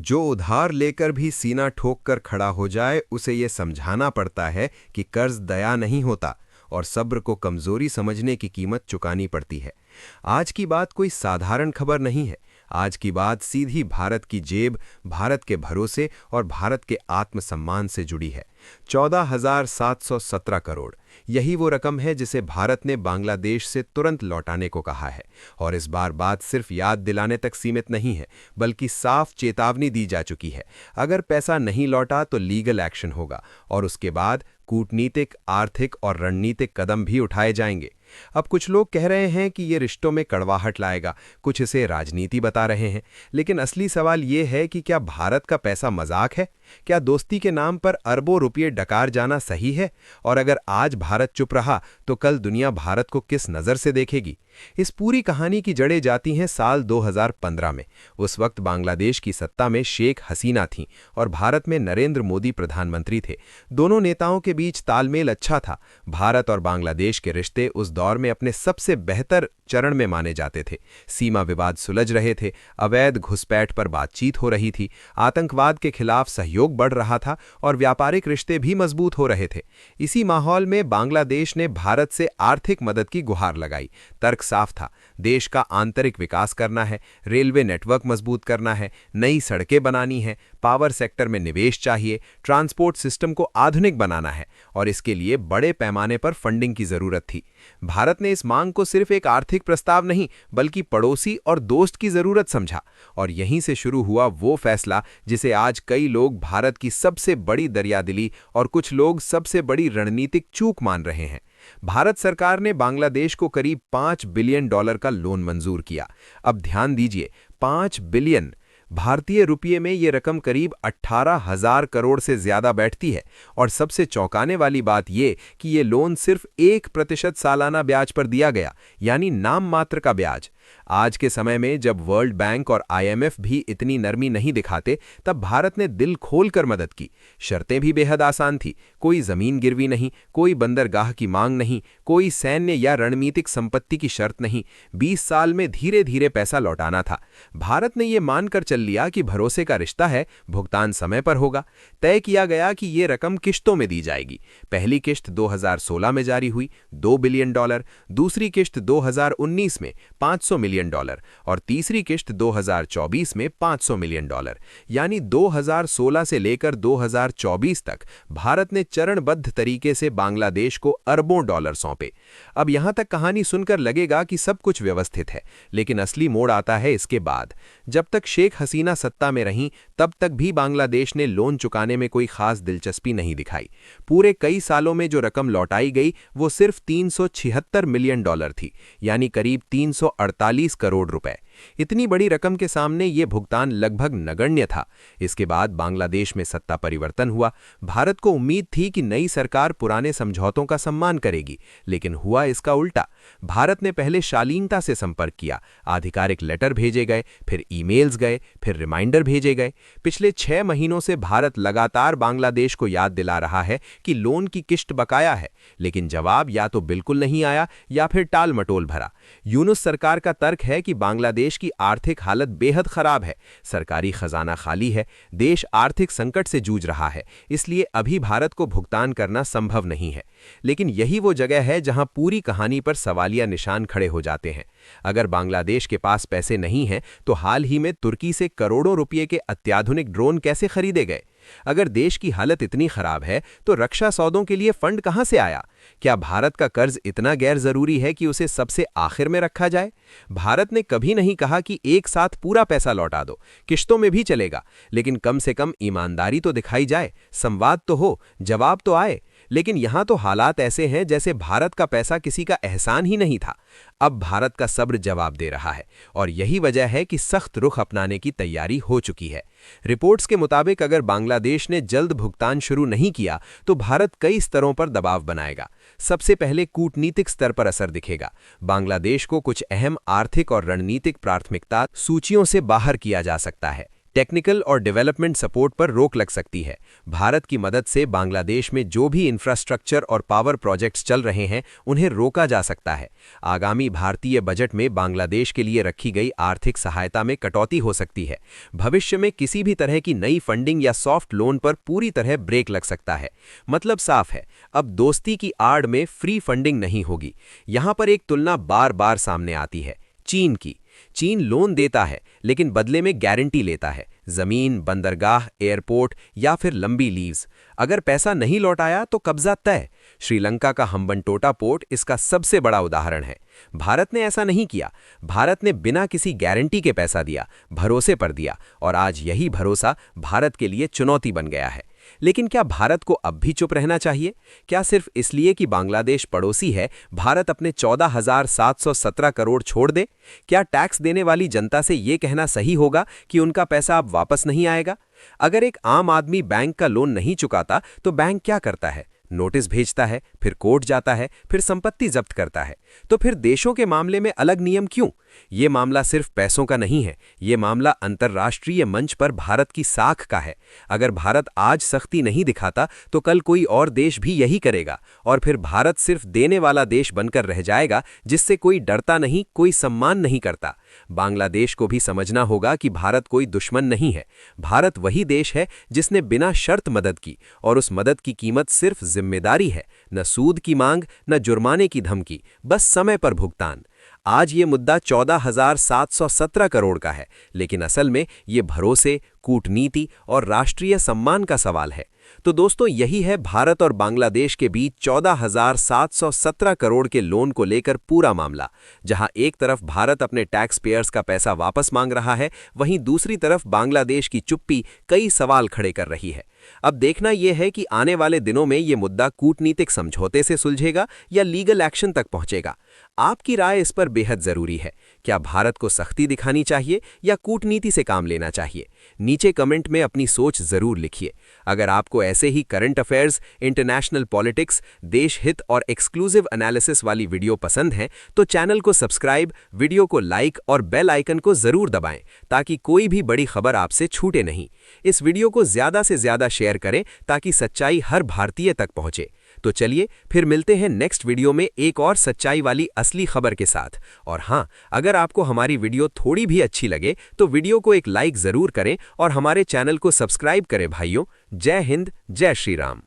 जो उधार लेकर भी सीना ठोक कर खड़ा हो जाए उसे ये समझाना पड़ता है कि कर्ज दया नहीं होता और सब्र को कमजोरी समझने की कीमत चुकानी पड़ती है। आज की बात कोई साधारण खबर नहीं है। आज की बात सीधी भारत की जेब, भारत के भरोसे और भारत के आत्मसम्मान से जुड़ी है। 14,717 करोड़, यही वो रकम है जिसे भारत ने बांग्लादेश से तुरंत लौटाने को कहा है। और इस बार बात सिर्फ याद दिलाने तक सीमित नहीं है, बल्कि साफ चेतावनी दी जा चुकी है। अगर पैसा नहीं लौटा तो लीगल एक्शन होगा और उसके बाद कूटनीतिक, आर्थिक और रणनीतिक कदम भी उठाए जाएंगे। अब कुछ लोग कह रहे हैं कि ये रिश्तों में कड़वाहट लाएगा, कुछ इसे राजनीति बता रहे हैं, लेकिन असली सवाल ये है कि क्या भारत का पैसा मजाक है? क्या दोस्ती के नाम पर अरबों रुपये डकार जाना सही है? और अगर आज भारत चुप रहा तो कल दुनिया भारत को किस नज़र से देखेगी? इस पूरी कहानी की जड़ें जाती हैं साल 2015 में। उस वक्त बांग्लादेश की सत्ता में शेख हसीना थीं और भारत में नरेंद्र मोदी प्रधानमंत्री थे। दोनों नेताओं के बीच तालमेल अच्छा था। भारत और बांग्लादेश के रिश्ते उस दौर में अपने सबसे बेहतर चरण में माने जाते थे। सीमा विवाद सुलझ रहे थे, अवैध घुसपैठ पर बातचीत हो रही थी, आतंकवाद के खिलाफ सहयोग बढ़ रहा था और व्यापारिक रिश्ते भी मजबूत हो रहे थे। इसी माहौल में बांग्लादेश ने भारत से आर्थिक मदद की गुहार लगाई। तर्क साफ था, देश का आंतरिक विकास करना है, रेलवे नेटवर्क मजबूत करना है, नई सड़कें बनानी है, पावर सेक्टर में निवेश चाहिए, ट्रांसपोर्ट सिस्टम को आधुनिक बनाना है और इसके लिए बड़े पैमाने पर फंडिंग की जरूरत थी। भारत ने इस मांग को सिर्फ एक आर्थिक प्रस्ताव नहीं, बल्कि पड़ोसी और दोस्त की जरूरत समझा। और यहीं से शुरू हुआ वो फैसला जिसे आज कई लोग भारत की सबसे बड़ी दरियादिली और कुछ लोग सबसे बड़ी रणनीतिक चूक मान रहे हैं। भारत सरकार ने बांग्लादेश को करीब $5 बिलियन का लोन मंजूर किया। अब ध्यान दीजिए, 5 बिलियन भारतीय रुपये में ये रकम करीब 18,000 करोड़ से ज्यादा बैठती है। और सबसे चौंकाने वाली बात ये कि ये लोन सिर्फ 1% सालाना ब्याज पर दिया गया, यानी नाम मात्र का ब्याज। आज के समय में जब वर्ल्ड बैंक और IMF भी इतनी नरमी नहीं दिखाते, तब भारत ने दिल खोलकर मदद की। शर्तें भी बेहद आसान थी, कोई जमीन गिरवी नहीं, कोई बंदरगाह की मांग नहीं, कोई सैन्य या रणनीतिक संपत्ति की शर्त नहीं। 20 साल में धीरे धीरे पैसा लौटाना था। भारत ने यह मानकर चल लिया कि भरोसे का रिश्ता है, भुगतान समय पर होगा। तय किया गया कि ये रकम किश्तों में दी जाएगी। पहली किश्त 2016 में जारी हुई, $2 बिलियन, दूसरी किश्त 2019 में $500 मिलियन और तीसरी किश्त 2024 में $500 मिलियन। यानी 2016 से लेकर 2024 तक भारत ने चरणबद्ध तरीके से बांग्लादेश को अरबों डॉलर सौंपे। अब यहां तक कहानी सुनकर लगेगा कि सब कुछ व्यवस्थित है, लेकिन असली मोड़ आता है इसके बाद। जब तक शेख हसीना सत्ता में रहीं, तब तक भी बांग्लादेश ने लोन चुकाने में कोई खास दिलचस्पी नहीं दिखाई। पूरे कई सालों में जो रकम लौटाई गई वो सिर्फ $376 मिलियन थी, यानी करीब 348 करोड़ रुपए। इतनी बड़ी रकम के सामने ये भुगतान लगभग नगण्य था। इसके बाद बांग्लादेश में सत्ता परिवर्तन हुआ। भारत को उम्मीद थी कि नई सरकार पुराने समझौतों का सम्मान करेगी, लेकिन हुआ इसका उल्टा। भारत ने पहले शालीनता से संपर्क किया, आधिकारिक लेटर भेजे गए, फिर ईमेल्स गए, फिर रिमाइंडर भेजे गए। पिछले 6 महीनों से भारत लगातार बांग्लादेश को याद दिला रहा है कि लोन की किश्त बकाया है, लेकिन जवाब या तो बिल्कुल नहीं आया या फिर टाल मटोल भरा। यूनुस सरकार का तर्क है कि बांग्लादेश की आर्थिक हालत बेहद खराब है, सरकारी खजाना खाली है, देश आर्थिक संकट से जूझ रहा है, इसलिए अभी भारत को भुगतान करना संभव नहीं है। लेकिन यही वो जगह है जहां पूरी कहानी पर सवालिया निशान खड़े हो जाते हैं। अगर बांग्लादेश के पास पैसे नहीं हैं, तो हाल ही में तुर्की से करोड़ों रुपए के अत्याधुनिक ड्रोन कैसे खरीदे गए? अगर देश की हालत इतनी खराब है, तो रक्षा सौदों के लिए फंड कहां से आया? क्या भारत का कर्ज इतना गैर जरूरी है कि उसे सबसे आखिर में रखा जाए? भारत ने कभी नहीं कहा कि एक साथ पूरा पैसा लौटा दो, किश्तों में भी चलेगा, लेकिन कम से कम ईमानदारी तो दिखाई जाए, संवाद तो हो, जवाब तो आए। लेकिन यहां तो हालात ऐसे हैं जैसे भारत का पैसा किसी का एहसान ही नहीं था। अब भारत का सब्र जवाब दे रहा है और यही वजह है कि सख्त रुख अपनाने की तैयारी हो चुकी है। रिपोर्ट्स के मुताबिक अगर बांग्लादेश ने जल्द भुगतान शुरू नहीं किया तो भारत कई स्तरों पर दबाव बनाएगा। सबसे पहले कूटनीतिक स्तर पर असर दिखेगा। बांग्लादेश को कुछ अहम आर्थिक और रणनीतिक प्राथमिकता सूचियों से बाहर किया जा सकता है। टेक्निकल और डेवलपमेंट सपोर्ट पर रोक लग सकती है। भारत की मदद से बांग्लादेश में जो भी इंफ्रास्ट्रक्चर और पावर प्रोजेक्ट्स चल रहे हैं उन्हें रोका जा सकता है। आगामी भारतीय बजट में बांग्लादेश के लिए रखी गई आर्थिक सहायता में कटौती हो सकती है। भविष्य में किसी भी तरह की नई फंडिंग या सॉफ्ट लोन पर पूरी तरह ब्रेक लग सकता है। मतलब साफ है, अब दोस्ती की आड़ में फ्री फंडिंग नहीं होगी। यहां पर एक तुलना बार बार सामने आती है, चीन की। चीन लोन देता है लेकिन बदले में गारंटी लेता है, जमीन, बंदरगाह, एयरपोर्ट या फिर लंबी लीव्स। अगर पैसा नहीं लौटाया तो कब्जा तय। श्रीलंका का हम्बनटोटा पोर्ट इसका सबसे बड़ा उदाहरण है। भारत ने ऐसा नहीं किया। भारत ने बिना किसी गारंटी के पैसा दिया, भरोसे पर दिया, और आज यही भरोसा भारत के लिए चुनौती बन गया है। लेकिन क्या भारत को अब भी चुप रहना चाहिए? क्या सिर्फ इसलिए कि बांग्लादेश पड़ोसी है, भारत अपने 14,717 करोड़ छोड़ दे? क्या टैक्स देने वाली जनता से ये कहना सही होगा कि उनका पैसा अब वापस नहीं आएगा? अगर एक आम आदमी बैंक का लोन नहीं चुकाता तो बैंक क्या करता है? नोटिस भेजता है, फिर कोर्ट जाता है, फिर संपत्ति जब्त करता है। तो फिर देशों के मामले में अलग नियम क्यों? ये मामला सिर्फ पैसों का नहीं है, ये मामला अंतर्राष्ट्रीय मंच पर भारत की साख का है। अगर भारत आज सख्ती नहीं दिखाता तो कल कोई और देश भी यही करेगा, और फिर भारत सिर्फ देने वाला देश बनकर रह जाएगा, जिससे कोई डरता नहीं, कोई सम्मान नहीं करता। बांग्लादेश को भी समझना होगा कि भारत कोई दुश्मन नहीं है। भारत वही देश है जिसने बिना शर्त मदद की, और उस मदद की कीमत सिर्फ जिम्मेदारी है, न सूद की मांग, न जुर्माने की धमकी, बस समय पर भुगतान। आज ये मुद्दा 14,717 करोड़ का है, लेकिन असल में ये भरोसे, कूटनीति और राष्ट्रीय सम्मान का सवाल है। तो दोस्तों, यही है भारत और बांग्लादेश के बीच 14,717 करोड़ के लोन को लेकर पूरा मामला, जहां एक तरफ भारत अपने टैक्स पेयर्स का पैसा वापस मांग रहा है, वहीं दूसरी तरफ बांग्लादेश की चुप्पी कई सवाल खड़े कर रही है। अब देखना यह है कि आने वाले दिनों में ये मुद्दा कूटनीतिक समझौते से सुलझेगा या लीगल एक्शन तक पहुंचेगा। आपकी राय इस पर बेहद जरूरी है। क्या भारत को सख्ती दिखानी चाहिए या कूटनीति से काम लेना चाहिए? नीचे कमेंट में अपनी सोच जरूर लिखिए। अगर आपको ऐसे ही करंट अफेयर्स, इंटरनेशनल पॉलिटिक्स, देश हित और एक्सक्लूसिव एनालिसिस वाली वीडियो पसंद है तो चैनल को सब्सक्राइब, वीडियो को लाइक और बेल आइकन को जरूर दबाएं, ताकि कोई भी बड़ी खबर आपसे छूटे नहीं। इस वीडियो को ज्यादा से ज्यादा शेयर करें ताकि सच्चाई हर भारतीय तक पहुंचे। तो चलिए फिर मिलते हैं नेक्स्ट वीडियो में एक और सच्चाई वाली असली खबर के साथ। और हाँ, अगर आपको हमारी वीडियो थोड़ी भी अच्छी लगे तो वीडियो को एक लाइक जरूर करें और हमारे चैनल को सब्सक्राइब करें भाइयों। जय हिंद, जय श्री राम।